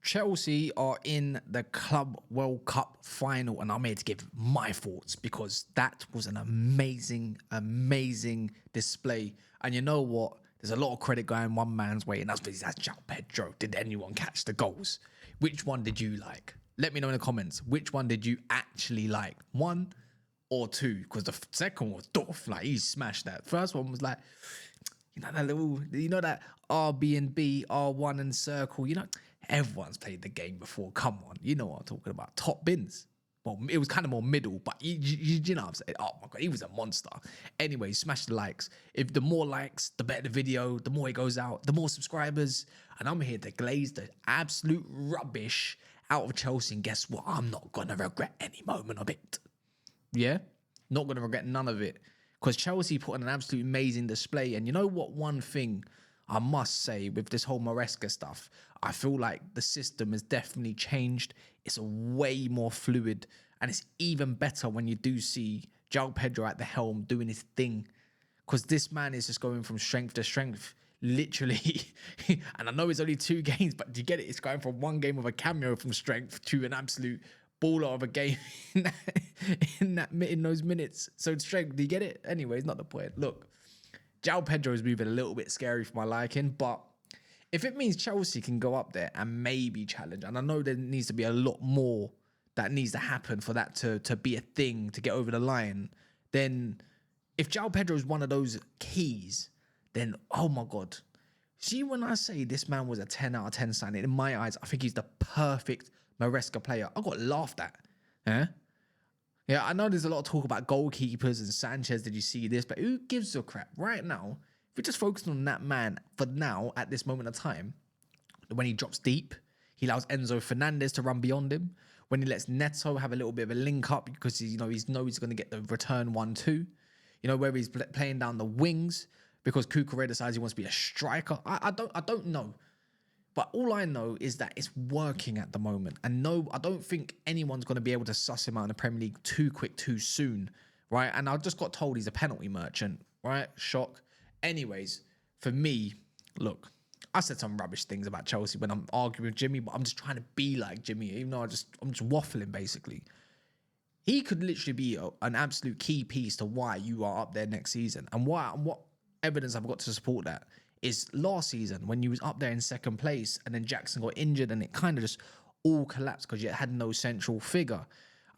Chelsea are in the Club World Cup final, and I'm here to give my thoughts because that was an amazing, amazing display. And you know what? There's a lot of credit going one man's way, and that's Joao Pedro. Did anyone catch the goals? Which one did you like? Let me know in the comments. Which one did you actually like? One or two? Because the second one was doff. Like, he smashed that. First one was like, that RB&B, R1 and circle. Everyone's played the game before. Come on, you know what I'm talking about. Top bins. Well, it was kind of more middle, but you know what I'm saying. Oh my God, he was a monster. Anyway, smash the likes. If the more likes, the better the video, the more it goes out, the more subscribers. And I'm here to glaze the absolute rubbish out of Chelsea. And guess what? I'm not going to regret any moment of it. Yeah? Not going to regret none of it. Because Chelsea put on an absolute amazing display. And you know what? One thing I must say with this whole Maresca stuff, I feel like the system has definitely changed. It's way more fluid. And it's even better when you do see Joao Pedro at the helm doing his thing. Because this man is just going from strength to strength. Literally. And I know it's only 2 games, but do you get it? It's going from one game of a cameo from strength to an absolute baller of a game in those minutes. So strength, do you get it? Anyway, it's not the point. Look, Joao Pedro is moving a little bit scary for my liking, but if it means Chelsea can go up there and maybe challenge, and I know there needs to be a lot more that needs to happen for that to be a thing, to get over the line, then if Joao Pedro is one of those keys, then oh my God. See, when I say this man was a 10 out of 10 signing, in my eyes, I think he's the perfect Maresca player. I got laughed at. Yeah, I know there's a lot of talk about goalkeepers and Sanchez. Did you see this? But who gives a crap? Right now, if we're just focusing on that man for now, at this moment of time, when he drops deep, he allows Enzo Fernandez to run beyond him. When he lets Neto have a little bit of a link up because he's going to get the return 1-2. Where he's playing down the wings because Cucurella decides he wants to be a striker. I don't know. But all I know is that it's working at the moment. And no, I don't think anyone's going to be able to suss him out in the Premier League too quick, too soon, right? And I just got told he's a penalty merchant, right? Shock. Anyways, for me, look, I said some rubbish things about Chelsea when I'm arguing with Jimmy, but I'm just trying to be like Jimmy, even though I'm just waffling, basically. He could literally be an absolute key piece to why you are up there next season. And what evidence I've got to support that is last season when you was up there in second place and then Jackson got injured and it kind of just all collapsed because you had no central figure.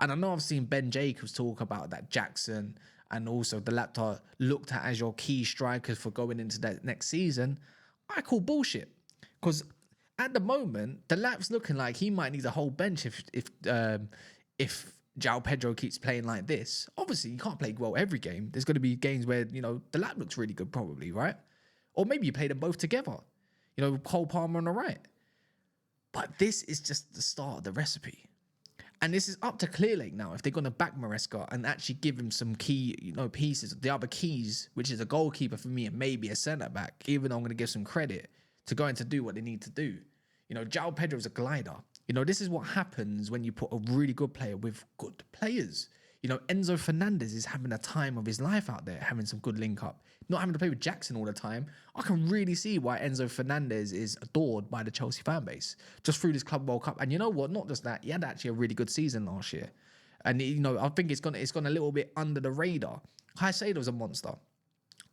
And I know I've seen Ben Jacobs talk about that Jackson and also the Laptop looked at as your key strikers for going into that next season. I call bullshit because at the moment the Lap's looking like he might need a whole bench if Joao Pedro keeps playing like this. Obviously, you can't play well every game. There's going to be games where the Lap looks really good, probably, right? Or maybe you play them both together. Cole Palmer on the right. But this is just the start of the recipe. And this is up to Clearlake now if they're going to back Maresca and actually give him some key, pieces. The other keys, which is a goalkeeper for me and maybe a centre-back, even though I'm going to give some credit to going to do what they need to do. Joao Pedro's a glider. This is what happens when you put a really good player with good players. Enzo Fernandez is having a time of his life out there, having some good link up. Not having to play with Jackson all the time. I can really see why Enzo Fernandez is adored by the Chelsea fan base just through this Club World Cup. And you know what? Not just that, he had actually a really good season last year. And I think it's gone a little bit under the radar. Caicedo's a monster.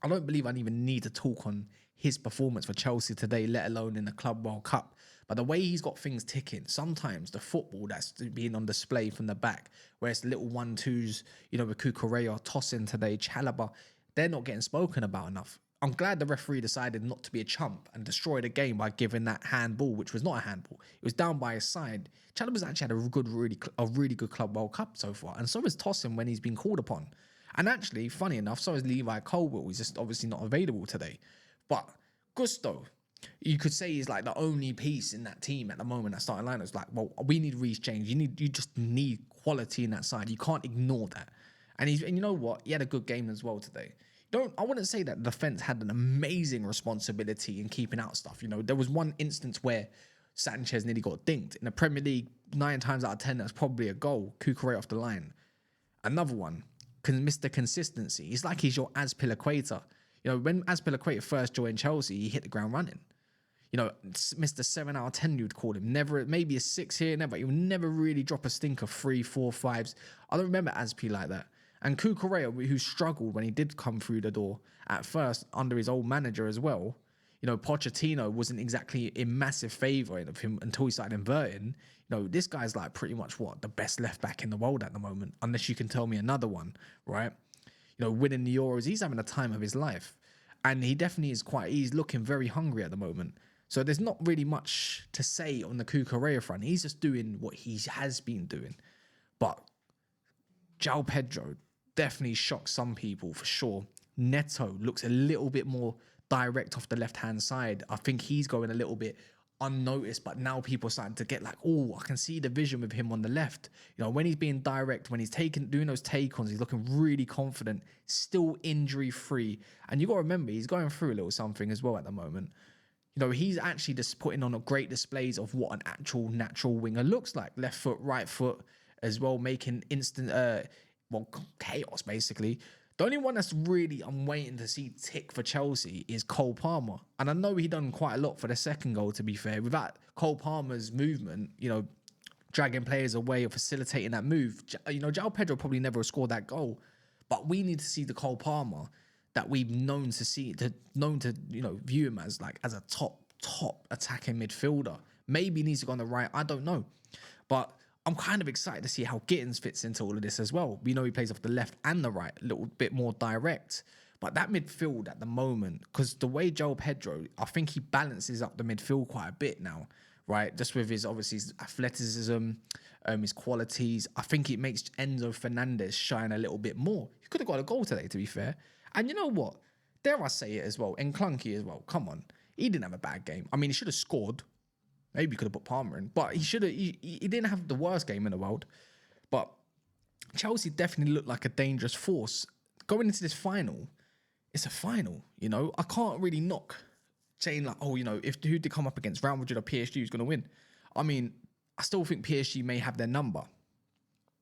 I don't believe I even need to talk on his performance for Chelsea today, let alone in the Club World Cup. But the way he's got things ticking, sometimes the football that's being on display from the back, where it's little 1-2s, with Cucurella, tossing today, Chalobah, they're not getting spoken about enough. I'm glad the referee decided not to be a chump and destroy the game by giving that handball, which was not a handball. It was down by his side. Chalobah's actually had a really good Club World Cup so far, and so is Tosin when he's been called upon. And actually, funny enough, so is Levi Colwill. He's just obviously not available today. But Gusto, you could say he's like the only piece in that team at the moment that starting line. It's like, well, we need Reece James. You just need quality in that side. You can't ignore that. And you know what? He had a good game as well today. I wouldn't say that the defense had an amazing responsibility in keeping out stuff. There was one instance where Sanchez nearly got dinked. In the Premier League, 9 times out of 10, that's probably a goal. Cucurella off the line. Another one, Mr. Consistency. It's like he's your Azpilicueta. When Azpilicueta first joined Chelsea, he hit the ground running. Mr. 7 out of 10, you'd call him. Never, maybe a 6 here, never. He would never really drop a stinker 3, 4, 5s. I don't remember Aspi like that. And Kukurea, who struggled when he did come through the door at first under his old manager as well. Pochettino wasn't exactly in massive favour of him until he started inverting. This guy's like pretty much the best left back in the world at the moment, unless you can tell me another one, right? Winning the Euros, he's having a time of his life. And he definitely is he's looking very hungry at the moment. So there's not really much to say on the Cucurella front. He's just doing what he has been doing. But Joao Pedro definitely shocked some people for sure. Neto looks a little bit more direct off the left-hand side. I think he's going a little bit unnoticed, but now people are starting to get like, oh, I can see the vision with him on the left. When he's being direct, when he's doing those take-ons, he's looking really confident, still injury-free. And you got to remember, he's going through a little something as well at the moment. He's actually just putting on a great displays of what an actual natural winger looks like. Left foot, right foot as well, making instant, chaos basically. The only one that's really I'm waiting to see tick for Chelsea is Cole Palmer. And I know he done quite a lot for the second goal, to be fair. Without Cole Palmer's movement, dragging players away or facilitating that move, Joao Pedro probably never scored that goal. But we need to see the Cole Palmer that we've known to view him as a top attacking midfielder. Maybe he needs to go on the right. I don't know. But I'm kind of excited to see how Gittins fits into all of this as well. We know he plays off the left and the right, a little bit more direct. But that midfield at the moment, because the way Joao Pedro, I think he balances up the midfield quite a bit now, right? Just with his athleticism, his qualities. I think it makes Enzo Fernandez shine a little bit more. He could have got a goal today, to be fair. And you know what? Dare I say it as well, and Clunky as well. Come on. He didn't have a bad game. I mean, he should have scored. Maybe he could have put Palmer in. But he didn't have the worst game in the world. But Chelsea definitely looked like a dangerous force. Going into this final, it's a final, I can't really knock saying like, if who did come up against Real Madrid or PSG who's going to win. I mean, I still think PSG may have their number.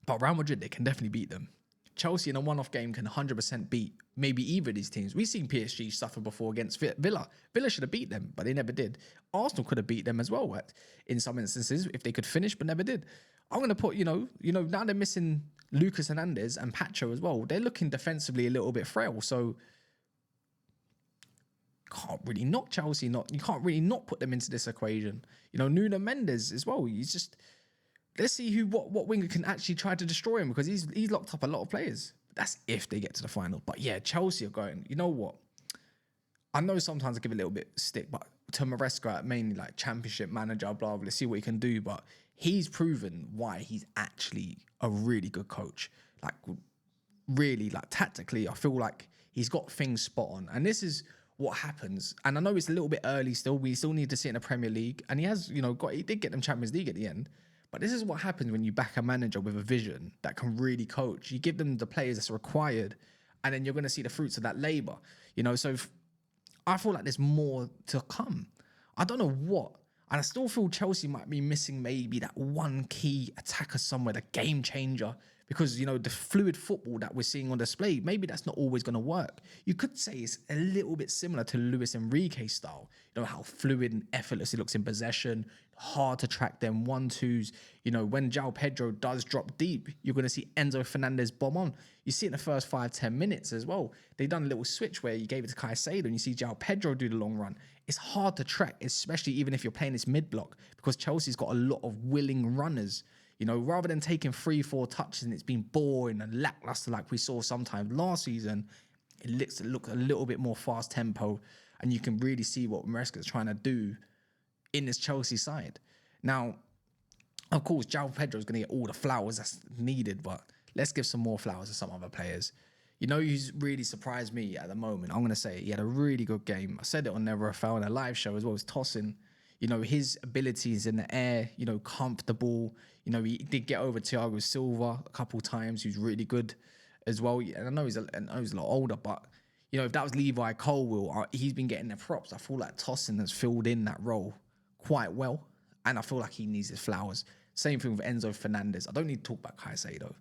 But Real Madrid, they can definitely beat them. Chelsea in a one-off game can 100% beat maybe either of these teams. We've seen PSG suffer before against Villa. Villa should have beat them, but they never did. Arsenal could have beat them as well in some instances if they could finish, but never did. I'm going to put, now they're missing Lucas Hernandez and Pacho as well. They're looking defensively a little bit frail, so can't really knock Chelsea. You can't really not put them into this equation. Nuno Mendes as well. He's just... Let's see what winger can actually try to destroy him, because he's locked up a lot of players. That's if they get to the final. But yeah, Chelsea are going, you know what? I know sometimes I give a little bit stick, but to Maresca, mainly like championship manager, blah, blah, let's see what he can do. But he's proven why he's actually a really good coach. Like really, like tactically, I feel like he's got things spot on. And this is what happens. And I know it's a little bit early still. We still need to see it in the Premier League. And he has, he did get them Champions League at the end. But this is what happens when you back a manager with a vision that can really coach. You give them the players that's required, and then you're going to see the fruits of that labour. So I feel like there's more to come. I don't know what. And I still feel Chelsea might be missing maybe that one key attacker somewhere, the game changer. Because, the fluid football that we're seeing on display, maybe that's not always going to work. You could say it's a little bit similar to Luis Enrique's style. How fluid and effortless he looks in possession, hard to track them 1-2s. When Joao Pedro does drop deep, you're going to see Enzo Fernandez bomb on. You see it in the first 5-10 minutes as well. They done a little switch where you gave it to Caicedo and you see Joao Pedro do the long run. It's hard to track, especially even if you're playing this mid-block, because Chelsea's got a lot of willing runners. Rather than taking 3-4 touches and it's been boring and lackluster like we saw sometimes last season, it looks a little bit more fast tempo, and you can really see what Maresca is trying to do in this Chelsea side. Now, of course, Joao Pedro is going to get all the flowers that's needed, but let's give some more flowers to some other players. Who's really surprised me at the moment? I'm going to say he had a really good game. I said it on Never a Foul in a live show as well as Tosin. His abilities in the air, comfortable. He did get over Thiago Silva a couple times, who's really good as well. And I know he's a lot older, but, if that was Levi Colwill, he's been getting the props. I feel like Tosin has filled in that role quite well, and I feel like he needs his flowers. Same thing with Enzo Fernandez. I don't need to talk about Caicedo.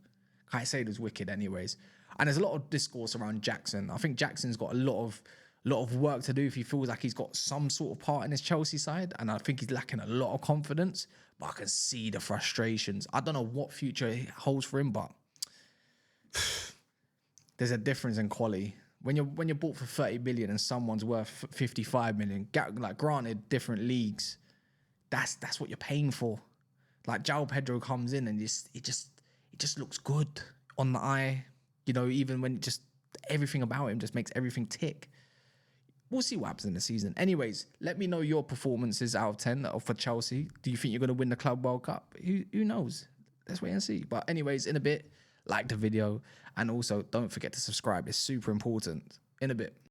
Caicedo's wicked anyways. And there's a lot of discourse around Jackson. I think Jackson's got a lot lot of work to do if he feels like he's got some sort of part in his Chelsea side. And I think he's lacking a lot of confidence, but I can see the frustrations. I don't know what future it holds for him, but there's a difference in quality. When you're bought for 30 million and someone's worth 55 million, like granted, different leagues, that's what you're paying for. Like Joao Pedro comes in and it just looks good on the eye. You know, even when just everything about him just makes everything tick. We'll see what happens in the season. Anyways, let me know your performances out of 10 for Chelsea. Do you think you're going to win the Club World Cup? Who knows? Let's wait and see. But anyways, in a bit, like the video. And also, don't forget to subscribe. It's super important. In a bit.